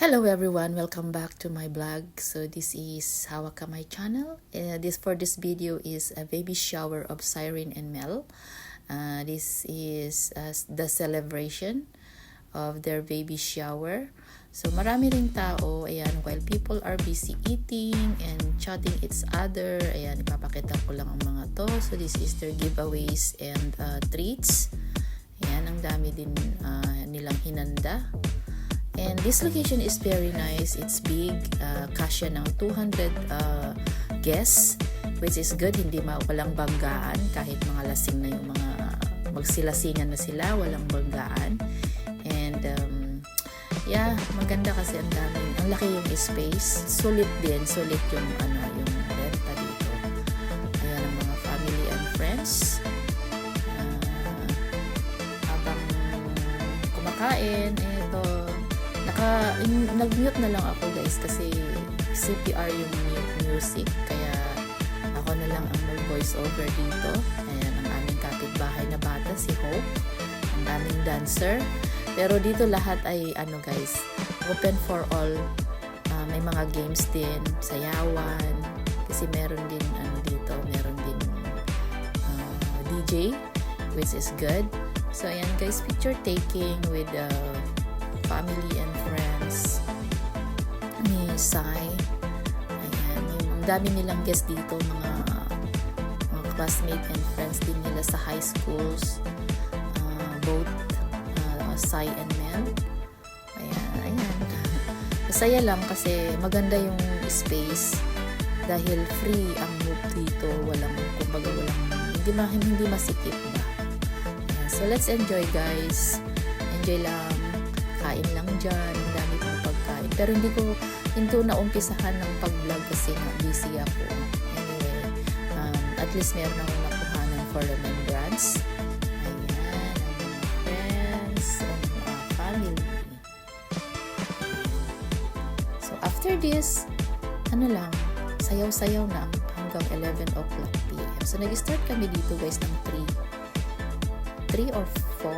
Hello everyone, welcome back to my blog. So this is Hawaka my channel. This video is a baby shower of Siren and Mel. This is the celebration of their baby shower. So marami ring tao, ayan, while people are busy eating and chatting each other, ayan, ipapakita ko lang ang mga to. So this is their giveaways and treats. Ayan, ang dami din nilang hinanda. And this location is very nice. It's big. Kasya ng 200 guests, which is good. Hindi walang banggaan. Kahit mga lasing na yung mga magsilasingan na sila, walang banggaan. And yeah, maganda kasi ang daming. Ang laki yung space. Sulit din. Sulit yung yung renta dito. Ayan ang mga family and friends. Habang kumakain, ito. Nag-mute na lang ako guys kasi CPR yung music, kaya ako na lang ang mag-voice over dito. Ayan ang aming kapitbahay na bata, si Hope, ang aming dancer. Pero dito lahat ay guys, open for all. May mga games din, sayawan, kasi meron din dito, meron din DJ, which is good. So ayan guys, picture taking with family and friends ni Sai. Ayan, ang dami nilang guests dito, mga classmates and friends din nila sa high schools, both Sai and Mel. Ayan. Masaya lang kasi maganda yung space dahil free ang move dito, hindi masikip ba. Ayan, so let's enjoy guys. Enjoy lang. Kain lang dyan, ang dami pang pagkain. Pero hindi ko naumpisahan ng pag-vlog kasi nga busy ako. Anyway, at least meron akong nakuhanan for remembrance. Ayan, ang mga friends and family. So after this, sayaw-sayaw na hanggang 11 o'clock p.m. So nag-start kami dito guys ng 3 or 4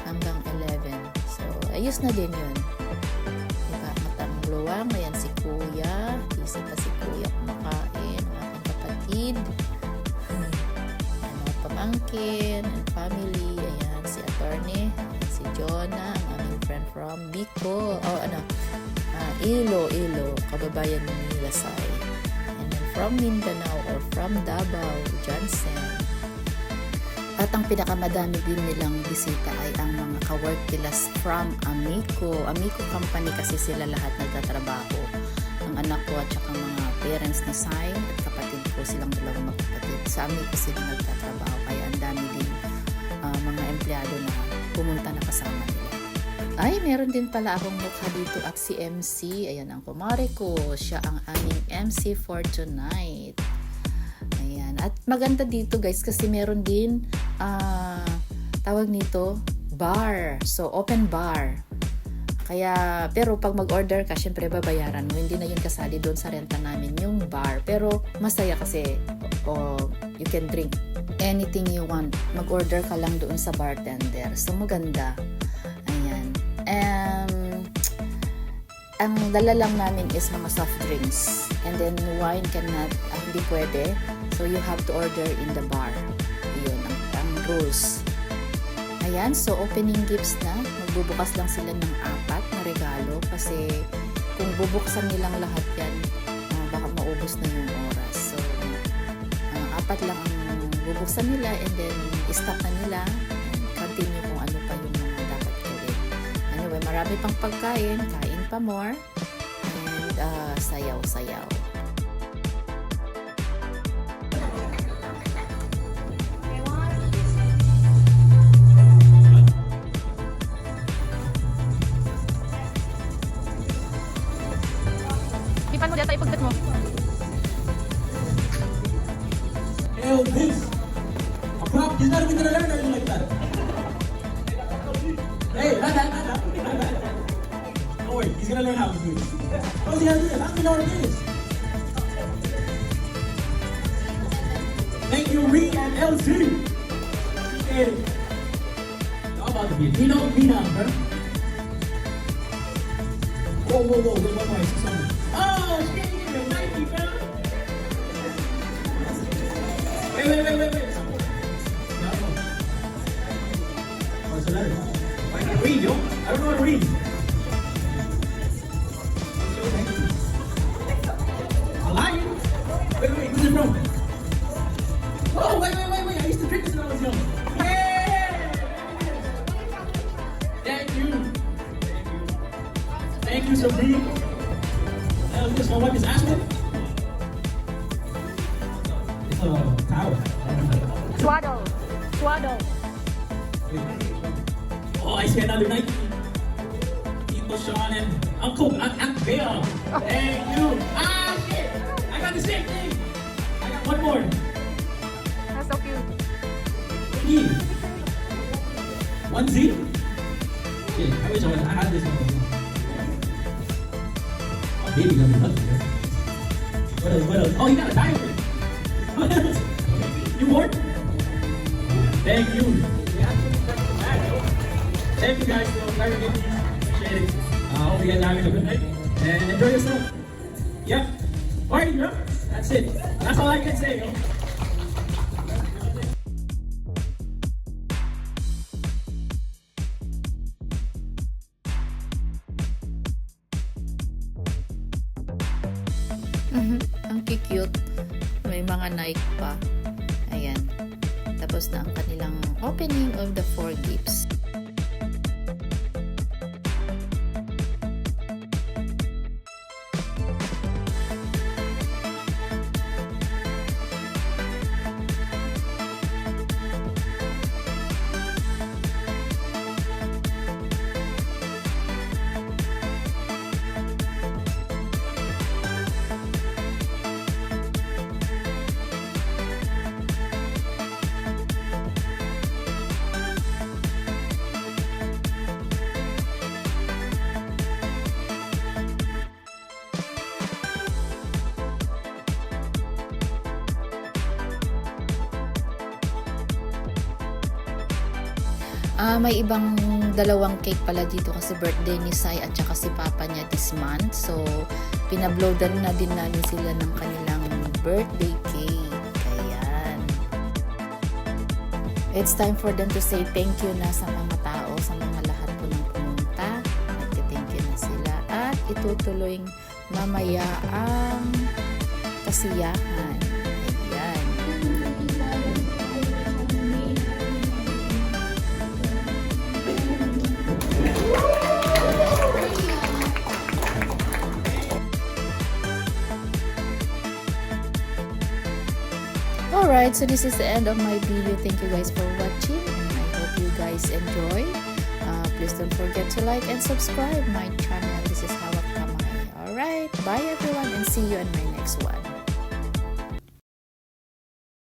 hanggang 11. So, ayos na din yun. Diba? Matang luwang. Ayan si Kuya. Busy pa si Kuya kumakain. Ang aking kapatid. Ayan, mga pamangkin and family. Ayan si Attorney. Ayan si Jonah. Ang aming friend from Bicol. Ilo. Kababayan ni Lasay. And then from Mindanao or from Davao, Johnson. At ang pinakamadami din nilang bisita ay ang mga ka-work kilas from Amico. Amico company kasi sila lahat nagtatrabaho. Ang anak ko at saka mga parents ni Sai at kapatid ko, silang dalawang magkapatid. Sa Amico sila nagtatrabaho. Kaya ang dami din mga empleyado na pumunta na kasama nila. Ay, meron din pala akong mukha dito at si MC. Ayan ang kumare ko. Siya ang aming MC for tonight. At maganda dito guys kasi meron din tawag nito bar. So open bar. Kaya pero pag mag-order ka, syempre babayaran mo. Hindi na yun kasali doon sa renta namin yung bar. Pero masaya kasi you can drink anything you want. Mag-order ka lang doon sa bartender. So maganda. Ayan. Ang dala lang namin is mga soft drinks. And then wine cannot, hindi pwede. So you have to order in the bar. Yun ang rules. Ayan, so opening gifts na. Magbubukas lang sila ng 4 na regalo kasi kung bubuksan nilang lahat yan, baka maubos na yung oras. So 4 lang ang bubuksan nila and then stop na nila and continue kung ano pa yung mga dapat gawin. Anyway, marami pang pagkain, kain pa more and sayaw-sayaw. Ipan mo dito, ipagdat mo. Elvis. He's not even gonna learn anything like that. Hey, not that. Don't worry, he's gonna learn how to do it. How's he gonna do it? How do you know what it is? Thank you, Ree and LC. Appreciate it. How about the beat? You know, Pina, huh? whoa. There's one more. I see something. Oh, shit. You get a Nike, bro. Wait. No. Oh, it's a letter. I can't read, yo. I don't know how to read. A lion? Wait. Who's it from? Oh, wait. I used to drink this when I was young. Yeah! Thank you, Sabrina. Hell, this my wife is Ashley. It's a towel. Swaddle. Oh, I see another Nike. Tito Sean and Uncle Bill. Thank you. Ah, shit. I got the same thing. I got one more. That's so cute. E. 1Z. Shit, I wish I had this one. Oh, baby got me lucky. What else? Oh, you got a diamond. What else? You won? Thank you. Thank you guys for everything. Appreciate it. I hope you guys are having a good night and enjoy yourself. Yep. Party, bro. That's it. That's all I can say, yo. Ang cute. May mga Nike pa. Ayan. Tapos na ang kanilang opening of the 4 gifts. May ibang dalawang cake pala dito kasi birthday ni Sai at saka si Papa niya this month. So, pinabloadan na din namin sila ng kanilang birthday cake. Ayan. It's time for them to say thank you na sa mga tao, sa mga lahat po ng pumunta. Nagte-thank you na sila. At itutuloy mamaya ang kasiyahan. Ayan. Alright, so this is the end of my video. Thank you guys for watching. I hope you guys enjoy. Please don't forget to like and subscribe my channel. This is Hawak Kamay. Alright, bye everyone and see you in my next one.